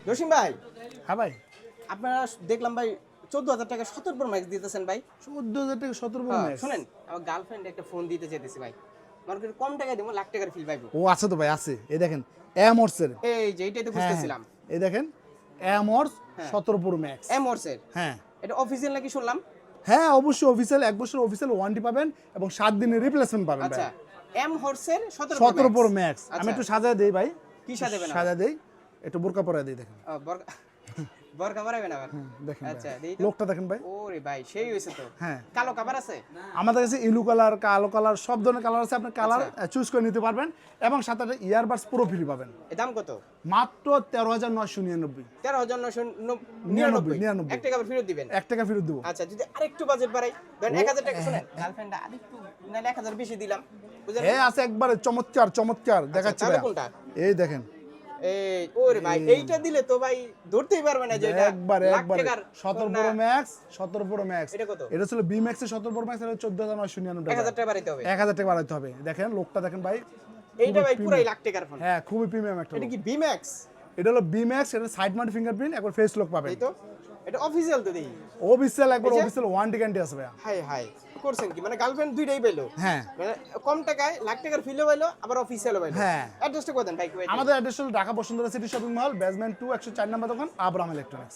জসিম ভাই, হ্যাঁ ভাই, আপনারা দেখলাম ভাই 14,000 টাকা 17 প্রো ম্যাক্স দিতেছেন ভাই। 14,000 টাকা 17 প্রো ম্যাক্স। শুনেন, আমার গার্লফ্রেন্ড একটা ফোন দিতে চাইতেছি ভাই, মনে করেন কম টাকায় দেবো, লাখ টাকার ফিল পাইবো। ও আছে তো ভাই, আছে। এই দেখেন এমর্সের, এই যে এইটাই তো বুঝতেছিলাম। এই দেখেন এমর্স 17 প্রো ম্যাক্স। এমর্সের হ্যাঁ এটা অফিসিয়াল নাকি শুনলাম? হ্যাঁ, অবশ্যই অফিসিয়াল, 1 বছর অফিসিয়াল ওয়ারেন্টি পাবেন এবং 7 দিনের রিপ্লেসমেন্ট পাবেন ভাই। আচ্ছা, এম হর্সের 17 প্রো ম্যাক্স। আমি একটু সাজায় দেই ভাই। কি সাজাবেন? সাজায় দেই, একটু বোরকা পরায় দেই। দেখেন বরকা পরাবেন আবার? দেখেন আচ্ছা, ভাই, দেই তো। লোকটা দেখেন ভাই। ওরে ভাই, সেই হইছে তো। হ্যাঁ, কালো কভার আছে? আমাদের কাছে ইলু কালার, কালো কালার, সব ধরনের কালার আছে। আপনি কালার চুজ করে নিতে পারবেন এবং সাথে একটা ইয়ারবাডস পুরো ফ্রি পাবেন। এর দাম কত? মাত্র 13,999। 13,999। 1 টাকা আবার ফেরত দিবেন? 1 টাকা ফেরত দেবো। আচ্ছা, যদি আরেকটু বাজেট বাড়াই, ধরেন 1,000 টাকা, শুনেন গার্লফ্রেন্ড আরেকটু নাহলে 1,000 বেশি দিলাম, বুঝলেন? হ্যাঁ আছে, একবারে চমৎকার চমৎকার দেখাচ্ছি তাহলে ভাই। কোনটা? এই দেখেন, এই ওরে ভাই, এইটা দিলে তো ভাই ধরতেই পারবে না যে এটা একবারে লাখ একবারে টাকার 17 প্রো ম্যাক্স। 17 প্রো ম্যাক্স এটা কত? এটা ছিল বি ম্যাক্স এর 17 প্রো ম্যাক্স, এটা 14,999 টাকা। 1,000 টাকা বাড়াইতে হবে? 1000 টাকা বাড়াইতে হবে। দেখেন লোকটা দেখেন ভাই, এইটা ভাই পুরাই লাখ টাকার ফোন। হ্যাঁ খুবই প্রিমিয়াম একটা এটা লোক। কি বি ম্যাক্স? এটা হলো বি ম্যাক্স, এটা সাইড মাউন্ট ফিঙ্গারপ্রিন্ট, একবার ফেস লক পাবেন। এই তো, এটা অফিসিয়াল তো দেই। অফিসিয়াল, একবার অফিসিয়াল ওয়ারেন্টি গ্যারান্টি আছে ভাই। হাই হাই, করছেন কি? মানে গার্লফ্রেন্ড দুইটাই পেলো? হ্যাঁ মানে কম টাকায় লাখ টাকার ফিলও পাইলো, আবার অফিসিয়ালও পাইলো। হ্যাঁ। অ্যাড্রেসটা কত দেন ভাই? আমাদের অ্যাড্রেস হলো Dhaka Bashundhara city shopping mall, basement 2, 104 নম্বর দোকান, আব্রাহাম ইলেকট্রনিক্স।